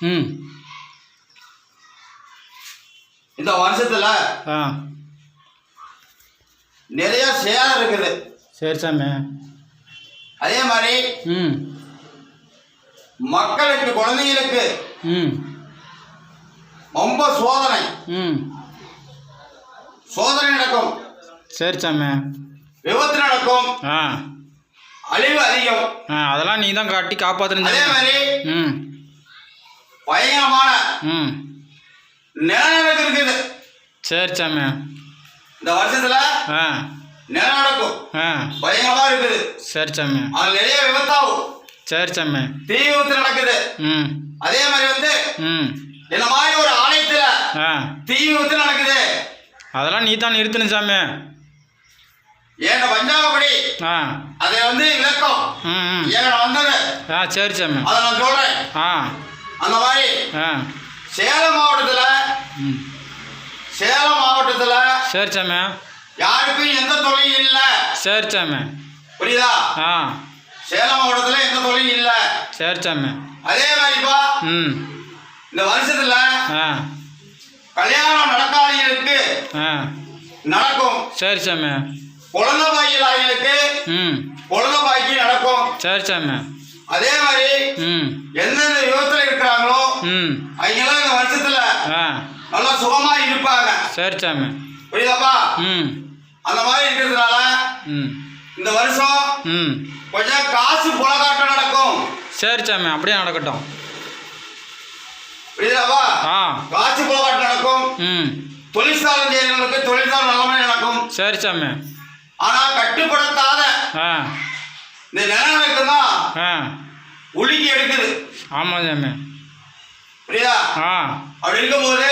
ம். இந்த வருஷத்துல நிறைய சேதம் இருக்குது. சரி சாமி. அதே மாதிரி ம் மக்களுக்கு குழந்தைகளுக்கு ரொம்ப சோதனை சோதனை நடக்கும். சரி சாமி. விபத்து நடக்கும். அழிவு அதிகம். அதெல்லாம் நீ தான் காட்டி காப்பாத்துறீங்க. அதே மாதிரி பயங்கரமான நிலநடுக்கம் இருக்குது. சரி சாமி. இந்த வருஷத்துல நிலநடுக்கம் பயங்கரமா இருக்குது. சரி சாமி. அது நிறைய விபத்தாகும். சரி சாமி. தீ விபத்து நடக்குது. அதே மாதிரி வந்து இந்த மாதிரி ஒரு ஆலயத்துல தீ விபத்து நடக்குது. அதெல்லாம் நீ தான் நிறுத்தணும் சாமி. ஏன்னா பஞ்சாபப்படி அதை வந்து விளக்கம் ஏங்க வந்தது. சரி சாமி. அதை நான் சொல்றேன். அந்த மாதிரி சேலம் மாவட்டத்துல சரி சாமி யாருக்கும் எந்த தொழிலும் இல்லை. சரி சாமி. புரியுதா? சேலம் மாவட்டத்துல எந்த தொழிலும் இல்லை. சரி சாமி. அதே மாதிரிப்பா இந்த வருஷத்துல கல்யாணம் நடக்காதவங்களுக்கு நடக்கும். சரி சாமி. குழந்தை பாய்களுக்கு குழந்தை பாய்க்கு நடக்கும். சரி சாமி. அதே மாதிரி எந்தெந்த யுகத்துல இருக்கிறாங்களோ அவங்கெல்லாம் இந்த வருஷத்துல நல்லா சுகமா இருப்பாங்க. சரி சாமி. புரியுதாப்பா? அந்த மாதிரி இருக்கிறதுனால இந்த வருஷம் கொஞ்சம் காசு புலகாட்டம் நடக்கும். சரி சாமி. அப்படியே நடக்கட்டும். புரியுதாப்பா? காசு புலகாட்டம் நடக்கும். தொழிற்சாலை செய்யறவங்களுக்கு தொழிற்சாலை நல்லமே நடக்கும். சரி சாமி. ஆனா கட்டுப்படுத்தாத இந்த நிலநடுக்கம் தான் உலுக்கி எடுக்குது. ஆமா சாமி. புரியுதா? அப்படி இருக்கும்போது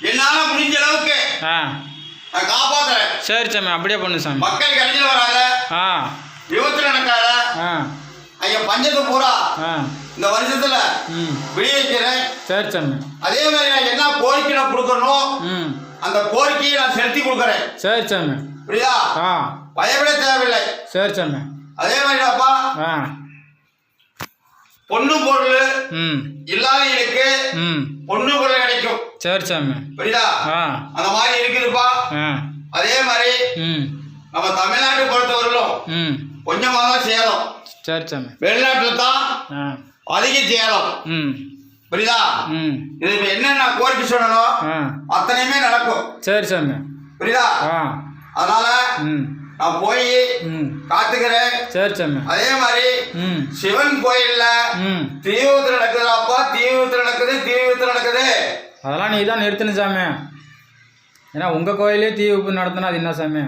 என்னால முடிஞ்ச அளவுக்கு நான் காப்பாத்துறேன். சரி சாமி. அப்படியே பண்ணு சாமி. மக்களுக்கு அடிஞ்சல் வராத, விபத்து நடக்காத, ஐயா பஞ்சத்தை பூரா இந்த வருஷத்துல விளைவிக்கிறேன். சரி சாமி. அதே மாதிரி நான் என்ன கோரிக்கை நான் கொடுக்கணும் அந்த கோரிக்கையை நான் செலுத்தி கொடுக்குறேன். சரி சாமி. புரியுதா? பயப்பட தேவையில்லை. சரி சாமி. அதே மாதிரிடாப்பா பொண்ணு பொருள் இல்லாதவங்களுக்கு பொண்ணு பொருள் கிடைக்கும். சரி சாமி. புரியுதா? அந்த மாதிரி இருக்குதுப்பா. அதே மாதிரி நம்ம தமிழ்நாட்டை பொறுத்தவரையிலும் கொஞ்சமா தான் சேலம். சரி சாமி. வெளிநாட்டுல தான் அதிக சேலம். புரியுதா? இது என்னென்ன கோரிக்கை சொல்லணும் அத்தனையுமே நடக்கும். சரி சாமி. புரியுதா? அதனால நான் போய் காத்துக்கிறேன். சரி சாமி. அதே மாதிரி சிவன் கோயில்ல தீவிரத்து நடக்குதாப்பா. தீவிரத்து நடக்குது. அதெல்லாம் நீ தான் நிறுத்தணும் சாமி. ஏன்னா உங்க கோயிலே தீ விபத்து நடத்தினா அது என்ன சாமி?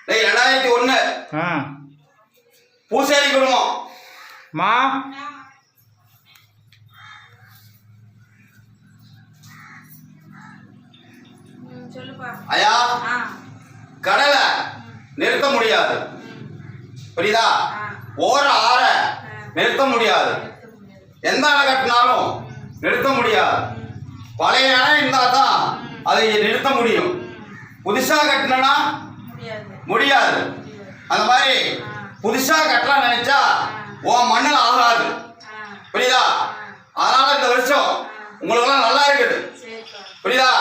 டேய் 2001 பூசாரி குடும்பம் மா ஐயா கடலை நிறுத்த முடியாது. புரியுதா? ஓர ஆற நிறுத்த முடியாது. எந்த அணை கட்டினாலும் நிறுத்த முடியாது. பழைய அணை இருந்தா தான் அதை நிறுத்த முடியும். புதுசா கட்டினா முடியாது. அந்த மாதிரி புதுசா கட்டலாம் நினைச்சா உன் மண்ணில் ஆகாது. புரியுதா? அதனால இந்த வருஷம் உங்களுக்கெல்லாம் நல்லா இருக்குது. புரியுதா?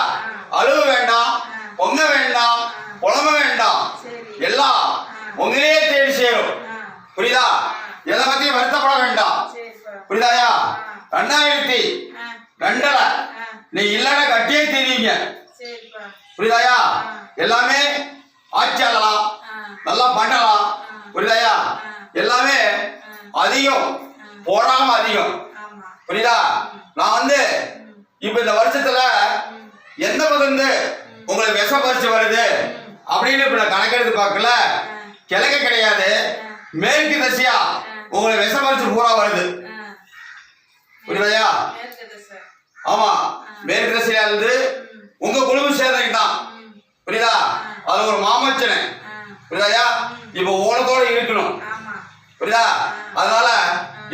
அழுவு வேண்டாம், பொங்க வேண்டாம், புலம்ப வேண்டாம். எல்லாம் உங்களே தேடி சேரும். புரியுதா? எதை பத்தியும் வருத்தப்பட வேண்டாம். புரியுதாயா? 2002 நீ இல்லைன்னா கட்டியே தெரியுங்க. புரியுதாயா? எல்லாமே ஆட்சி ஆளலாம், நல்லா பண்ணலாம். புரியுதாயா? எல்லாமே அதிகம் போடாம அதிகம். புரியுதா? நான் வந்து இப்ப இந்த வருஷத்துல எந்த பக்கம் உங்களுக்கு விஷ பரிசு வருது அப்படின்னு இப்ப நான் கணக்கெடுத்து பார்க்கல. கிழக்கு கிடையாது, மேற்கு திசையா உங்களுக்கு விஷ பரிசு பூரா வருது. புரியுதாயா? ஆமா, மேற்கு திசையா இருந்து உங்க குடும்ப புரியுதா? அதனால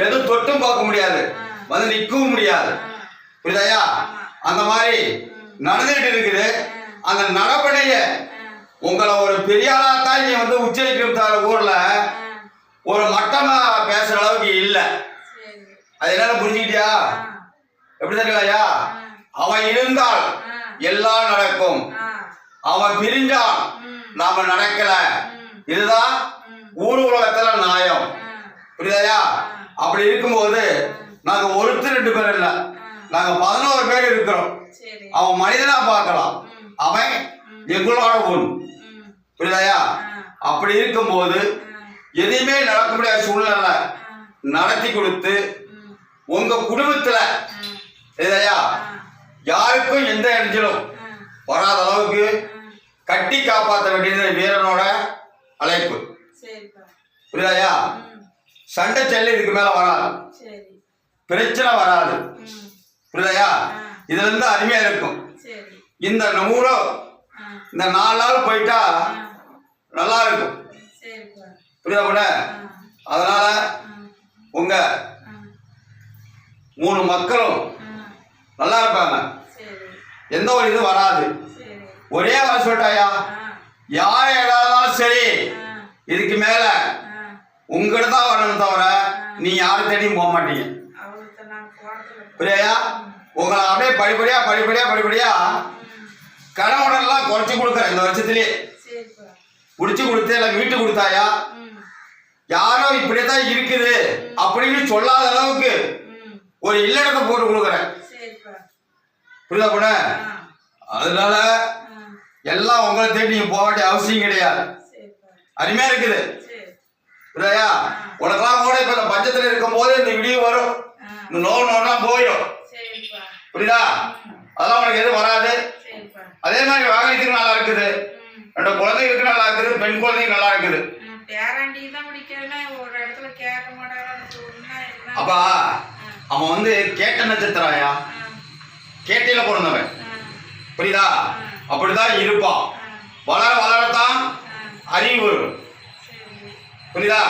எதுவும் தொட்டும் பார்க்க முடியாது, வந்து நிற்கவும் முடியாது. புரியுதாயா? அந்த மாதிரி நடந்துகிட்டு இருக்குது. அந்த நடப்படைய உங்களை ஒரு பெரிய ஆளாத்தான் நீ வந்து உச்சரிக்கிற ஊர்ல ஒரு மட்டமா பேசுற அளவுக்கு இல்லை. அது என்னன்னு புரிஞ்சுக்கிட்டியா? எப்படி தெரியுமாயா? அவன் இருந்தால் எல்லாம் நடக்கும், அவன் பிரிஞ்சான் நாம நடக்கல. இதுதான் ஊர் உலகத்துல நியாயம். புரியுதாயா? அப்படி இருக்கும்போது நாங்க ஒருத்தர் 2 பேர் இல்ல, நாங்க 11 பேர் இருக்கிறோம். அவன் மனிதனா பார்க்கலாம், அவன் எங்களோட ஒன்று. புரியுதாயா? அப்படி இருக்கும்போது எதையுமே நடக்க முடியாத சூழ்நிலை நடத்தி கொடுத்து உங்க குடும்பத்துல புரியுதாயா யாருக்கும் எந்த இடைஞ்சலும் வராத அளவுக்கு கட்டி காப்பாற்ற வேண்டியது வீரனோட அழைப்பு. புரியுதாயா? சண்டை செல்லு இதுக்கு மேல வராது, பிரச்சனை வராது. புரியுதாயா? இதுல இருந்து அருமையா இருக்கும். இந்த ஊரம் இந்த 4 நாள் போயிட்டா நல்லா இருக்கும். புரியுதா? அதனால உங்க 3 மக்களும் நல்லா இருப்பாங்க, எந்த ஒரு இது வராது. ஒரே வாரம் சொல்லிட்டாயா, யாரை ஏதாலும் சரி இதுக்கு மேல உங்ககிட்ட தான் வரணும் தவிர நீ யாரும் தேடியும் போக மாட்டீங்க. புரியா? உங்களை அப்படியே படிப்படியா கணவனெல்லாம் குறைச்சி கொடுக்குற இந்த வருஷத்துலயே குடிச்சு கொடுத்து எல்லாம் வீட்டு கொடுத்தாயா, யாரோ இப்படியேதான் இருக்குது அப்படின்னு சொல்லாத அளவுக்கு ஒரு இல்லடத்தை போட்டு கொடுக்குறேன். புரியுதா பொண்ணு? அதனால எல்லாம் உங்களை தேடி நீங்க போக வேண்டிய அவசியம் கிடையாது, அருமையா இருக்குது. புரியுதா? உனக்கெல்லாம் கூட இப்ப இந்த பட்சத்துல இருக்கும் போது இந்த விடிவு வரும், இந்த நோலாம் போயிடும். புரியுதா? அதெல்லாம் உனக்கு எதுவும் வராது. அதே மாதிரி வாகனத்துக்கு நல்லா இருக்குது, 2 குழந்தைகளுக்கு நல்லா இருக்குது, பெண் குழந்தைக்கு நல்லா இருக்குது. அப்பா அவன் வந்து கேட்ட நட்சத்திராயா, கேட்டையில பிறந்தவன். புரியுதா? அப்படிதான் இருப்பான். வளரத்தான் அறிவு வரும். புரியுதா?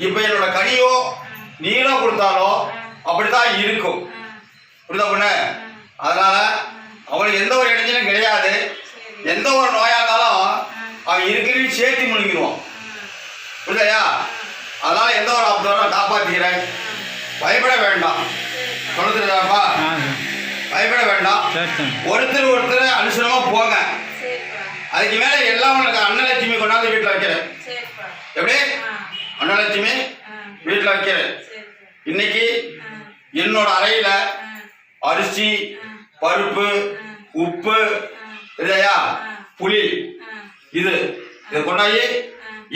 இப்ப என்னோட கனியோ நீரோ கொடுத்தாலோ அப்படிதான் இருக்கும். புரியுதா பொண்ணு? அதனால அவனுக்கு எந்த ஒரு இடைஞ்சலும் கிடையாது. எந்த ஒரு நோயா இருந்தாலும் அவன் இருக்கிறதையும் சேர்த்து முழுங்கிடுவான். புரியுதாயா? அதனால எந்த ஒரு ஆபத்தோட காப்பாற்றிக்கிறேன், பயப்பட வேண்டாம். சொல்லுறாப்பா, பயப்பட வேண்டாம். ஒருத்தர் அனுசரமா போங்க. அதுக்கு மேல எல்லாம் உனக்கு அன்னலட்சுமி கொண்டாந்து வீட்டுல வைக்கிறேன். எப்படி அன்னலட்சுமி வீட்டுல வைக்கிறேன். இன்னைக்கு என்னோட அறையில அரிசி, பருப்பு, உப்பு, இல்லையா புளி, இதை கொண்டாயி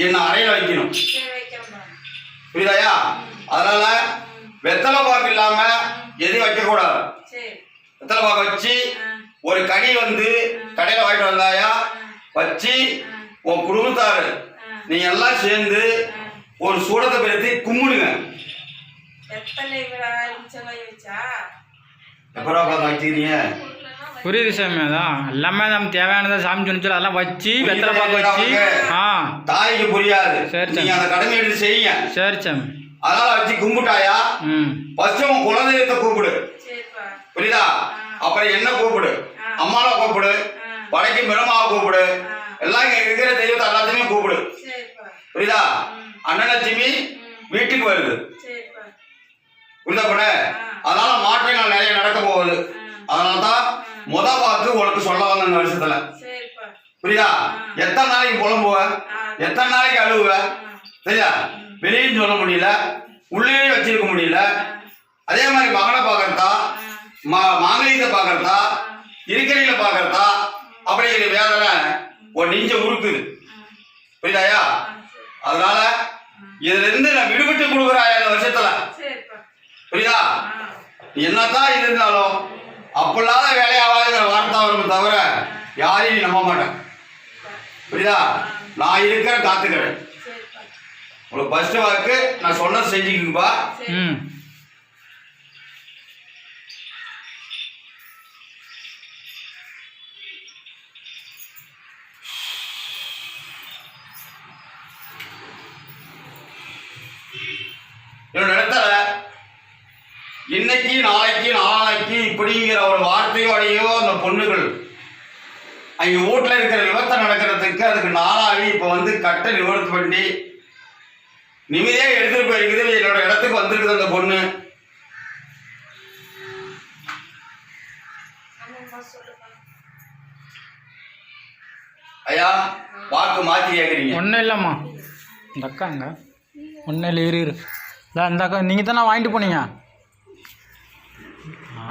என்ன அறையில வைக்கணும். புரியுதாயா? அதனால வெத்தலை பாக்கு இல்லாம எதையும் வைக்க கூடாது. வெத்தலை பாக்கு வச்சு ஒரு கனி வந்து கடையில வாங்கிட்டு வந்தாயா வச்சு உன் குடும்பத்தாரு நீங்க எல்லாம் சேர்ந்து ஒரு சூடத்தை பெருத்தி கும்பிடுங்க. எப்படா பார்த்து வச்சுக்கிறீங்க? புரியுது சாமி. அதான் எல்லாமே நம்ம தேவையானதை சாமி சொன்னிச்சு அதெல்லாம் வச்சு வெத்தலை பாக்கு வச்சு. தாய்க்கு புரியாது. சரி, நீங்க அந்த கடமை எடுத்து செய்யுங்க. சரி சாமி. அதனால வச்சு கும்பிட்டாயா ஃபர்ஸ்ட் உன் குலதெய்வத்தை கூப்பிடு. புரியுதா? அப்புறம் என்ன கூப்பிடு, அம்மாவை கூப்பிடு, வடக்கு பிரம்மாவை கூப்பிடு, எல்லாம் இங்க இருக்கிற தெய்வத்தை எல்லாத்தையுமே கூப்பிடு. புரியுதா? அன்னலட்சுமி வீட்டுக்கு வருது. புரியுதா பொண்ணு? அதனால மாற்றங்கள் நிறைய நடக்க போகுது. அதனாலதான் வாக்கு உனக்கு சொல்ல வந்த இந்த வருஷத்துல. புரியுதா? எத்தனை நாளைக்கு புலம்புவ, எத்தனை நாளைக்கு அழுவுவ? சரியா? வெளியும் சொல்ல முடியல, உள்ளே வச்சிருக்க முடியல. அதே மாதிரி மகனை பாக்கிறதா, மாங்கலியத்தை பாக்கிறதா, இருக்கிறீங்கள பாக்கிறதா, அப்படிங்கிற வேதனை ஒரு நெஞ்ச உருக்குது. புரியுதாயா? அதனால இதுல இருந்து நான் விடுபட்டு கொடுக்குறாயா இந்த வருஷத்துல. புரியுதா? என்னதான் இருந்தாலும் அப்பல்லாத வேலையாவாதுங்கிற வார்த்தை வரும் தவிர யாரையும் நம்ப மாட்டேன். புரியுதா? நான் இருக்கிற காத்துக்கிறேன். உங்களுக்கு ஃபர்ஸ்ட் வாக்கு நான் சொன்ன செஞ்சுக்குப்பா. இன்னைக்கு நாளைக்கு நாளைக்கு இப்படிங்கிற ஒரு வார்த்தையோடையோ அந்த பொண்ணுகள் அவங்க வீட்டில் இருக்கிற விபத்து நடக்கிறதுக்கு அதுக்கு நாளாகி இப்போ வந்து கட்ட நிவர்த்தி பண்ணி நிம்மதியாக எடுத்துட்டு போயிருக்குது. என்னோட இடத்துக்கு வந்திருக்குது அந்த பொண்ணு. ஐயா வாக்கு மாற்றி கேட்குறீங்க. ஒன்றும் இல்லைம்மா, இந்த அக்காங்க ஒன்றும் இல்லை, இரு இந்த அக்கா நீங்கள் தானே வாங்கிட்டு போனீங்க.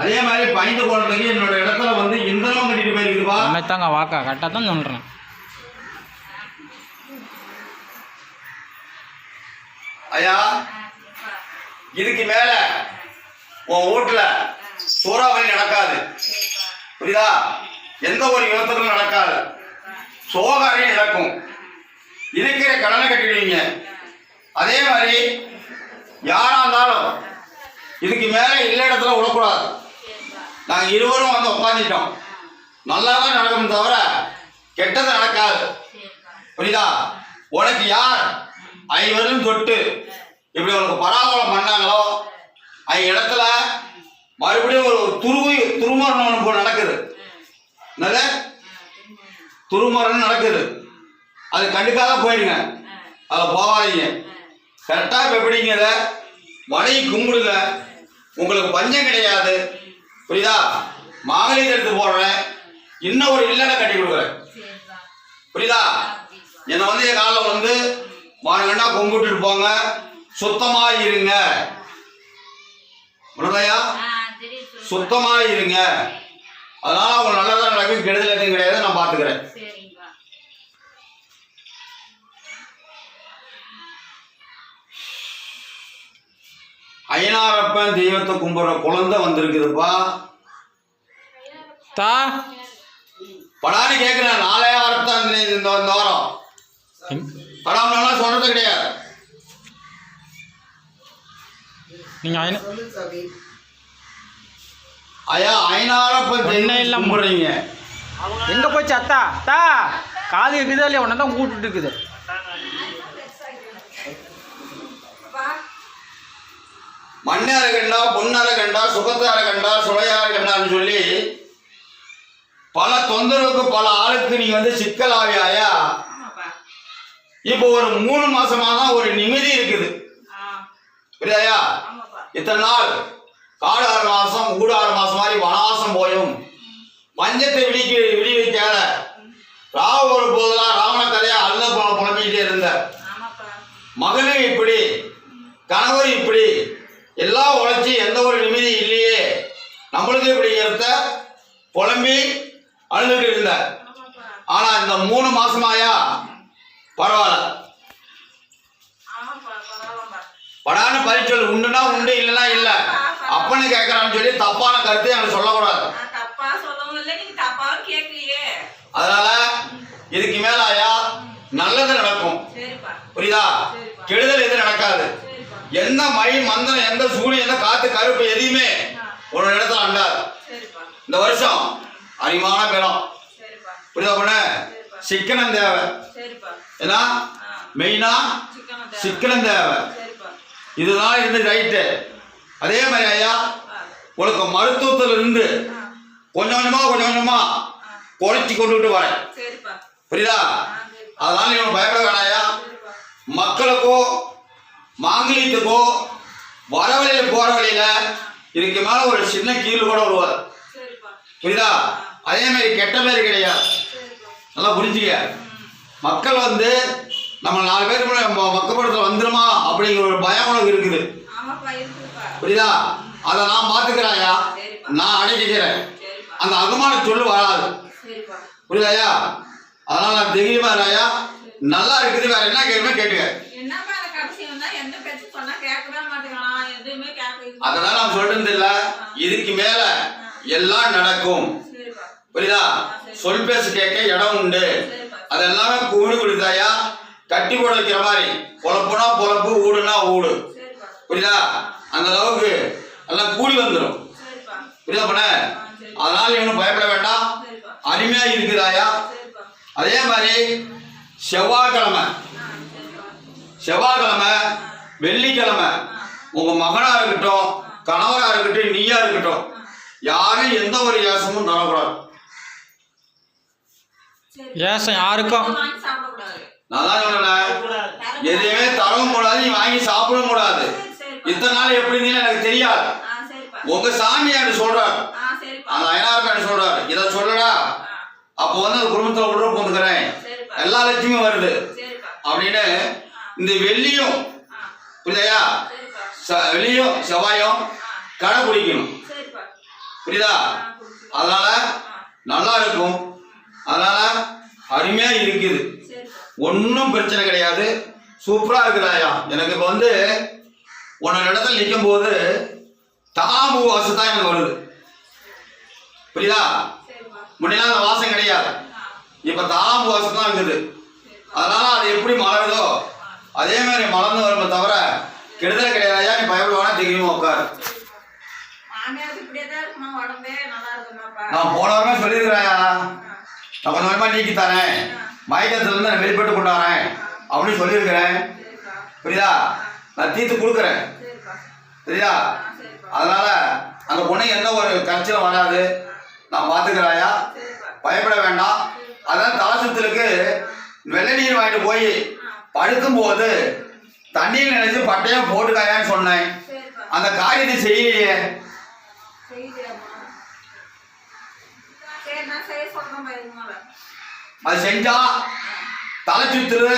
அதே மாதிரி பயந்து போனதுக்கு என்னோட இடத்துல வந்து இந்தளவும் கட்டிட்டு போயிருக்குதுப்பா. தாங்க வாக்கா கரெக்டாக தான் சொல்கிறேன். ஐயா இதுக்கு மேல உன் வீட்டுல சூறாவளி நடக்காது, புரியுதா? எந்த ஒரு விபத்துகளும் நடக்காது, சோகாரியும் நடக்கும். இருக்கிற கடனை கட்டிடுவீங்க. அதே மாதிரி யாரா இருந்தாலும் இதுக்கு மேல இல்ல இடத்துல விடக்கூடாது. நாங்க இருவரும் வந்து உட்காந்துட்டோம், நல்லா தான் நடக்கும் தவிர கெட்டது நடக்காது, புரியுதா? உனக்கு யார் ஐவரும் தொட்டு இப்படி உனக்கு பராமரம் பண்ணாங்களோ அவங்க இடத்துல மறுபடியும் ஒரு துருமரணம் ஒன்று நடக்குது. என்னது துருமரணம் நடக்குது, அது கண்டுக்காக போயிடுங்க, அதில் போகாதீங்க. கரெக்டாக இப்போ எப்படிங்கிறத வடை கும்பிடுங்க, உங்களுக்கு பஞ்சம் கிடையாது, புரியுதா? மகளிர் எடுத்து போடுறேன், இன்னும் ஒரு இல்லைன்னா கட்டி கொடுக்குறேன், புரியுதா? என்னை வந்து என் காலில் வந்து வாங்கண்டா கும்பிட்டுட்டு போங்க, சுத்தமா இருங்க, புரியுதாயா? சுத்தமா இருங்க. அதனால அவங்க நல்லதான் நடக்கும், கெடுதல் எதுவும் கிடையாது, நான் பார்த்துக்கிறேன். ஐநாரப்பன் தெய்வத்தை கும்பிடுற குழந்தை வந்திருக்குதுப்பா. தா படான்னு கேட்கிறேன். 4000 இந்த வாரம் படாமலாம் சொல்றது கிடையாது. நீங்க ஐயா ஐநாரப்பன் தெய்வம் கும்பிடுறீங்க. எங்க போச்சு அத்தா? தா காது இருக்குதா இல்லையா? உன்ன தான் கூப்பிட்டு இருக்குது. மண்ணார கண்டா பொன்னார கண்டா சுகத்தார கண்டா சுளையார கண்டான்னு சொல்லி பல தொந்தரவுக்கு பல ஆளுக்கு நீங்க வந்து சிக்கலாவியாயா. இப்போ ஒரு 3 மாசமா தான் ஒரு நிம்மதி இருக்குது, புரியாயா? இத்தனை நாள் காடு 6 மாசம் ஊடு 6 மாசம் மாதிரி வனவாசம் போயும் மஞ்சத்தை விடி வைக்காத ராவ ஒரு போதெல்லாம் ராவண கதையா அல்ல புலம்பிக்கிட்டே இருந்த மகனும் இப்படி கணவர் இப்படி எல்லாம் உழைச்சி எந்த ஒரு நிம்மதி இல்லையே நம்மளுக்கு இப்படிங்கிறத புலம்பி அழுதுட்டு இருந்த. ஆனா இந்த 3 மாசமாயா பரவாயில்ல, படான்னு பரிச்சொல் உண்டுனா உண்டு இல்லைன்னா இல்ல அப்பன்னு கேட்கறான்னு சொல்லி தப்பான கருத்தை எனக்கு சொல்லக்கூடாது. அதனால இதுக்கு மேல ஆயா நல்லது நடக்கும், புரியுதா? கெடுதல் எதுவும் நடக்காது. எந்த மழை மந்திரம் எந்த சூரியன் எந்த காத்து கருப்பு எதையுமே ஒரு இடத்துல அண்டாது. இந்த வருஷம் அறிமான பெறும், புரியுதா? பொண்ணு சிக்கனம் தேவை, ஏன்னா மெயினா சிக்கனம் தேவை. இதுதான் இருந்து ரைட்டு. அதே மாதிரி ஐயா உனக்கு மருத்துவத்தில் இருந்து கொஞ்சம் கொஞ்சமா குறைச்சி கொண்டுகிட்டு வரேன், புரியுதா? அதனால நீ பயப்பட வேணாயா. மக்களுக்கோ மாங்கலியத்துக்கோ வர வழியில போற வழியில இதுக்கு மேல ஒரு சின்ன கீழ் கூட வருவார், புரியுதா? அதே மாதிரி கெட்ட பேர் கிடையாது, நல்லா புரிஞ்சுக்க. மக்கள் வந்து நம்ம 4 பேருக்கு மக்கப்படுத்த வந்துருமா அப்படிங்கிற ஒரு பயம் உனக்கு இருக்குது, புரியுதா? அதை நான் பார்த்துக்கிறேன்யா, நான் அடக்கிக்கிறேன், அந்த அகமான சொல்லு வராது, புரியுதாயா? அதனால நான் தைரியமா இருக்கையா, நல்லா இருக்குது. வேற என்ன கேட்குமே கேட்டுக்க. அதனால நான் சொல்றது இல்ல, இதுக்கு மேல எல்லாம் நடக்கும், புரியுதா? சொல் பேசு கேட்க இடம் உண்டு. அதெல்லாமே கூடு கொடுத்தாயா, கட்டி போட வைக்கிற மாதிரி பொழப்புனா பொழப்பு ஊடுனா ஊடு, புரியுதா? அந்த அளவுக்கு எல்லாம் கூடி வந்துடும், புரியுதா பண்ண? அதனால இவனும் பயப்பட வேண்டாம், அருமையா இருக்குதாயா. அதே மாதிரி செவ்வாய்க்கிழமை வெள்ளிக்கிழமை உங்க மகனா இருக்கட்டும் கணவரா இருக்கட்டும் நீயா இருக்கட்டும் யாரும் எந்த ஒரு ஏசமும் தரக்கூடாது. ஏசம் யாருக்கும் நான் தான் சொன்னேன், எதையுமே தரவும் கூடாது, நீ வாங்கி சாப்பிடவும் கூடாது. இத்தனை நாள் எப்படி இருந்தீங்கன்னு எனக்கு தெரியாது. உங்க சாமி என்று சொல்றாரு, அந்த ஐநாறு சொல்றாரு, இதை சொல்லடா அப்போ வந்து அந்த குடும்பத்துல உள்ள போந்துக்கிறேன் எல்லா லட்சுமியும் வருது அப்படின்னு. இந்த வெள்ளியும் புரியுதா, வெள்ளியும் செவ்வாயும் கடை பிடிக்கணும், புரியுதா? அதனால நல்லா இருக்கும், அதனால அருமையா இருக்குது, ஒன்றும் பிரச்சனை கிடையாது, சூப்பரா இருக்குதாயா. எனக்கு இப்போ வந்து உன்னோட இடத்துல நிற்கும் போது தாம்பூ வாசம் தான் எனக்கு வருது, புரியுதா? முன்னாடி அந்த வாசம் கிடையாது, இப்ப தாம்பூ வாசம் தான் இருக்குது. அதனால அது எப்படி மலருதோ அதே மாதிரி மலர்ந்து வருமே தவிர கெடுதல் கிடையாதுயா. நீ பயப்படுவானா தெரியுமா உட்காரு. நான் போன வாரமே சொல்லியிருக்கிறேன், நான் கொஞ்சம் கொஞ்சமா நீக்கி தரேன், மயக்கத்துல இருந்து நான் வெளிப்பட்டு கொண்டாறேன் அப்படின்னு சொல்லியிருக்கிறேன், புரியுதா? நான் தீர்த்து கொடுக்குறேன், புரியுதா? அதனால அந்த பொண்ணு எந்த ஒரு கட்சியிலும் வராது, நான் பார்த்துக்கிறாயா, பயப்பட வேண்டாம். அதான் தலசுத்தலுக்கு வெள்ளை நீர் வாங்கிட்டு போய் படுக்கும் போது தண்ணீர் நினைச்சு பட்டையா போட்டுக்காயான்னு சொன்னேன். அந்த காரியத்தை செய்யலையே. அது செஞ்சா தலை சுத்துரு,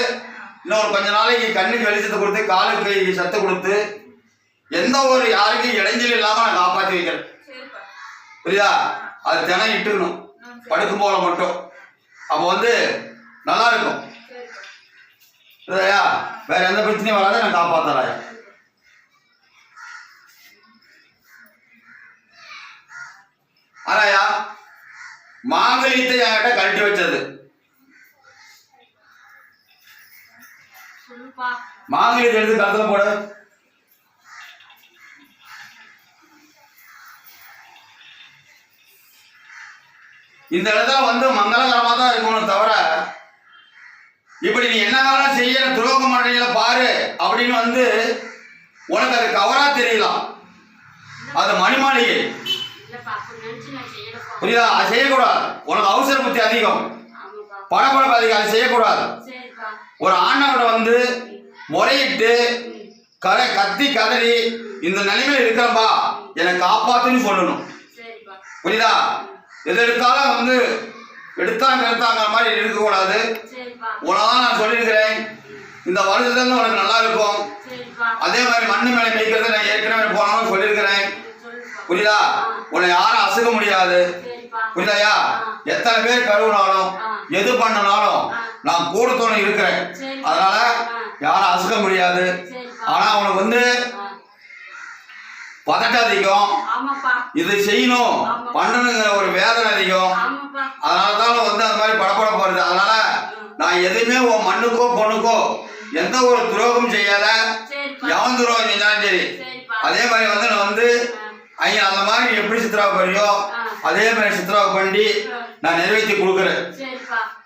இன்னொரு கொஞ்ச நாளைக்கு கண்ணுக்கு வெளிச்சத்தை கொடுத்து காலுக்கு சத்து கொடுத்து எந்த ஒரு யாருக்கும் இடைஞ்சல் இல்லாம நான் காப்பாற்றி வைக்கிறேன், புரியுதா? அது தினம் இட்டுக்கணும் படுக்கும் போல மட்டும், அப்போ வந்து நல்லா இருக்கும், புரியுதா? வேற எந்த பிரச்சனையும் வராத, நான் காப்பாத்தறாயா. ஆனாயா மாங்கலியத்தை என்கிட்ட கழட்டி வச்சது, மாங்கலியத்தை எடுத்து கழுத்துல போடு. இந்த இடத்துல வந்து மங்களகரமா தான் இருக்கணும் தவிர இப்படி நீ என்ன வேணாலும் செய்ய துரோகம் பண்றீங்கள பாரு அப்படின்னு வந்து உனக்கு அது கவரா தெரியலாம், அது மணிமாளிகை, புரியுதா? அது செய்யக்கூடாது, உனக்கு அவசர புத்தி அதிகம், படப்படப்பு அதிகம், அது செய்யக்கூடாது. ஒரு ஆண்டவட வந்து முறையிட்டு கத்தி கதறி இந்த நிலைமையில இருக்கிறப்பா என்னை காப்பாத்துன்னு சொல்லணும், புரியுதா? எது எடுத்தாலும் வந்து எடுத்தாங்கிற மாதிரி இருக்கக்கூடாது. உனதான் நான் சொல்லியிருக்கிறேன், இந்த வருஷத்துல உனக்கு நல்லா இருக்கும். அதே மாதிரி மண்ணு மேலே மேய்க்கிறது நான் ஏற்கனவே போனாலும் சொல்லியிருக்கிறேன், புரியுதா? உன்னை யாரும் அசுக முடியாது, புரியுதாயா? எத்தனை பேர் கழுவுனாலும் எது பண்ணனாலும் நான் கூட துணை இருக்கிறேன், அதனால யாரும் அசுக முடியாது. ஆனா உனக்கு வந்து பதட்டம் அதிகம், இதை செய்யணும் பண்ணணுங்கிற ஒரு வேதனை அதிகம், அதனாலதான் வந்து அந்த மாதிரி படப்பட போறது. அதனால நான் எதுவுமே உன் மண்ணுக்கோ பொண்ணுக்கோ எந்த ஒரு துரோகம் செய்யாத, எவன் துரோகம் செஞ்சாலும் சரி அதே மாதிரி வந்து நான் வந்து ஐயா அந்த மாதிரி எப்படி சித்ராவை பண்ணியோ அதே மாதிரி சித்ராவை பண்ணி நான் நிறைவேற்றி கொடுக்குறேன்,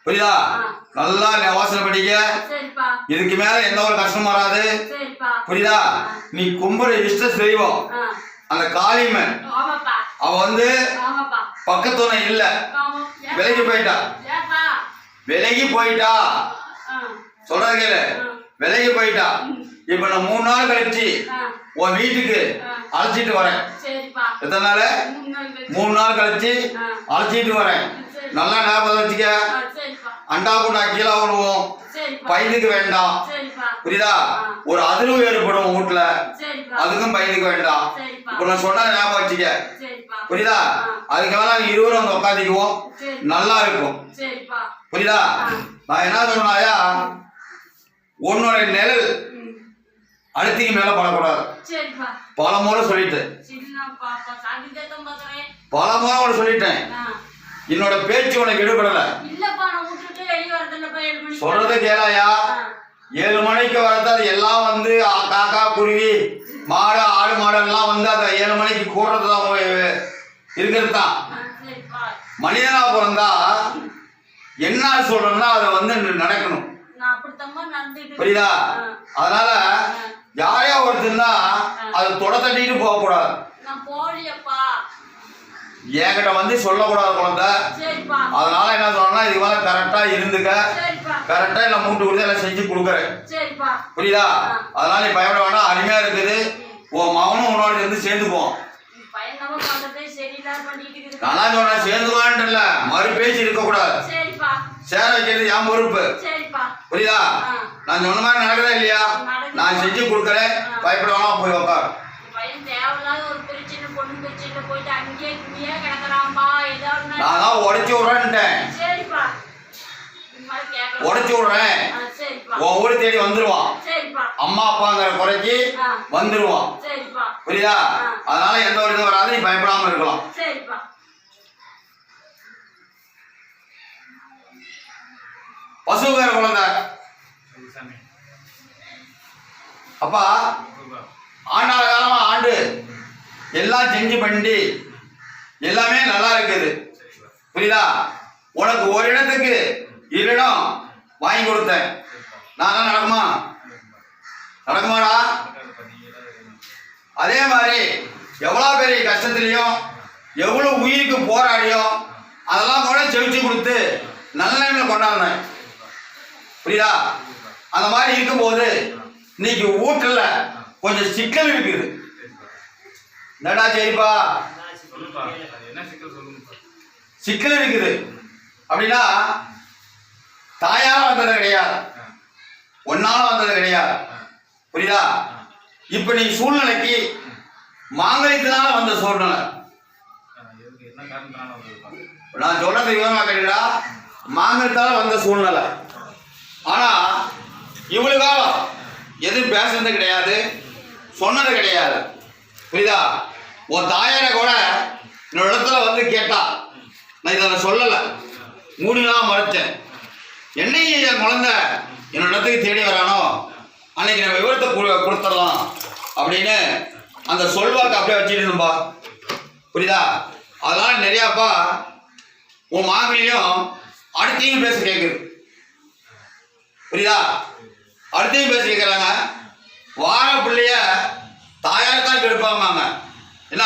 புரியுதா? நல்லா யோசனை பண்ணிக்க, இதுக்கு மேல எந்த ஒரு கஷ்டம் வராது, புரியுதா? நீ கும்புற இஷ்ட செய்வோம் அந்த காளியம்மன் அவ வந்து பக்கத்துணை இல்ல, விலகி போயிட்டா சொல்றது கேளு, விலகி போயிட்டா. இப்ப நான் 3 நாள் கழிச்சு உன் வீட்டுக்கு அழைச்சிட்டு வரேன். எத்தனை நாள்? 3 நாள் கழிச்சு அழைச்சிட்டு வரேன். நல்லா ஞாபகம் வச்சுக்க, அண்டா குண்டா கீழே விடுவோம், பயந்துக்கு வேண்டாம், புரியுதா? ஒரு அதிர்வு ஏற்படும் வீட்டுல, அதுக்கும் பயந்துக்க வேண்டாம். இப்ப நான் சொன்ன ஞாபகம் வச்சுக்க, புரியுதா? அதுக்கு மேல 20 வந்து உட்காந்துக்குவோம், நல்லா இருக்கும், புரியுதா? நான் என்ன சொன்னாயா, உன்னோட நிழல் அடுத்துக்கு மேல படக்கூடாது. பல முறை சொல்லிட்டேன், பல முறை சொல்லிட்டேன். என்னோட பேச்சு உனக்கு எடுபடல, சொல்றத கேளாயா. 7 மணிக்கு வரது அது எல்லாம் வந்து காக்கா குருவி மாடு ஆடு மாடு எல்லாம் வந்து அந்த 7 மணிக்கு கூடுறதுதான் இருக்கிறது தான். மனிதனா பிறந்தா என்ன சொல்றோம்னா அதை வந்து நடக்கணும், புரியுதா? அதனால யாரையா ஒருத்தருந்தா அதை தொட தட்டிட்டு போகக்கூடாது. நான் போலியப்பா. என்கிட்ட வந்து சொல்லக்கூடாது குழந்தை. சரிப்பா. அதனால என்ன சொல்லணும்னா இது மேல கரெக்டா இருந்துக்க. சரிப்பா. கரெக்டா எல்லாம் மூட்டு கொடுத்து எல்லாம் செஞ்சு கொடுக்குறேன். சரிப்பா. புரியுதா? அதனால நீ பயப்பட வேண்டாம். அருமையா இருக்குது. உன் மகனும் உன்னோட இருந்து சேர்ந்துக்குவோம். பையன் நம்ம பண்றதே சரியில்லாம பண்ணிட்டு இருக்குது. நான் சொன்னேன் சேர்ந்துக்குவான்ட்டு இல்ல, மறு பேச்சு இருக்கக்கூடாது. சரிப்பா. சேர வைக்கிறது என் பொறுப்பு. சரிப்பா. புரியுதா? நான் சொன்ன மாதிரி நடக்குதா இல்லையா? நான் செஞ்சு கொடுக்குறேன். பயப்பட வேணாம், போய் உட்கார். பையன் தேவையில்லாத ஒரு பிரச்சனை, பொண்ணு பிரச்சனை போயிட்டு அங்கேயே துணியே கிடக்குறான்பா. ஏதாவது நான் தான் உடைச்சு விடுறேன்ட்டேன். சரிப்பா. இந்த மாதிரி கேட்கலாம். உடைச்சு விடுறேன். சரிப்பா. உன் ஊரு தேடி வந்துருவான். சரிப்பா. அம்மா அப்பாங்கிற குறைக்கு வந்துருவான். சரிப்பா. புரியுதா? அதனால எந்த ஒரு இதுவும் வராது. நீ பயப்படாம இருக்கலாம். சரிப்பா. பசுங்கிற குழந்தை அப்பா ஆண்டாள காலமா ஆண்டு எல்லாம் செஞ்சு பண்ணி எல்லாமே நல்லா இருக்குது. புரியுதா? உனக்கு ஒரு இடத்துக்கு 2 இடம் வாங்கி கொடுத்தேன். நான் நடக்குமா? நடக்குமாடா? அதே மாதிரி எவ்வளவு பெரிய கஷ்டத்திலையும் எவ்வளவு உயிருக்கு போராடியும் அதெல்லாம் கூட செவிச்சு கொடுத்து நல்ல நிலைமையில கொண்டாடினேன். புரியுதா? அந்த மாதிரி இருக்கும்போது இன்னைக்கு வீட்டுல கொஞ்சம் சிக்கல் இருக்குது. என்னடா சரிப்பா சிக்கல் இருக்குது அப்படின்னா தாயால வந்தது கிடையாது, ஒன்னால வந்தது கிடையாது. புரியுதா? இப்ப நீ சூழ்நிலைக்கு மாங்கல்யத்தினால வந்த சூழ்நிலை. நான் சொல்றது விவரமா கேட்டா மாங்கல்யத்தால வந்த சூழ்நிலை. ஆனா இவ்வளவு காலம் எதுவும் பேசுறது கிடையாது, சொன்னது கிடையாது. புரியுதா? உன் தாயார கூட என்னோட இடத்துல வந்து கேட்டா நான் இதை சொல்லல, மூடிலாம் மறைச்சேன். என்னைக்கு என் குழந்தை என்னோட இடத்துக்கு தேடி வரானோ அன்னைக்கு நான் விவரத்தை கொடுத்துடலாம் அப்படின்னு அந்த சொல்வாக்கு அப்படியே வச்சுருந்தோம்பா. புரியுதா? அதனால நிறையாப்பா உன் மாமியும் அடுத்தையும் பேச கேட்குது. புரியுதா? அடுத்தையும் பேச கேட்குறாங்க. வாழ பிள்ளைய தாயார் தான் கெடுப்பாங்க. என்ன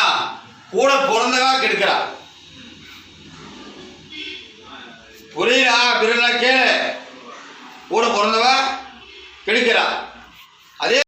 கூட பிறந்தவா கெடுக்கிறா. புரியுதா? பிறகு கேளு, கூட பிறந்தவ கெடுக்கிறா. அதே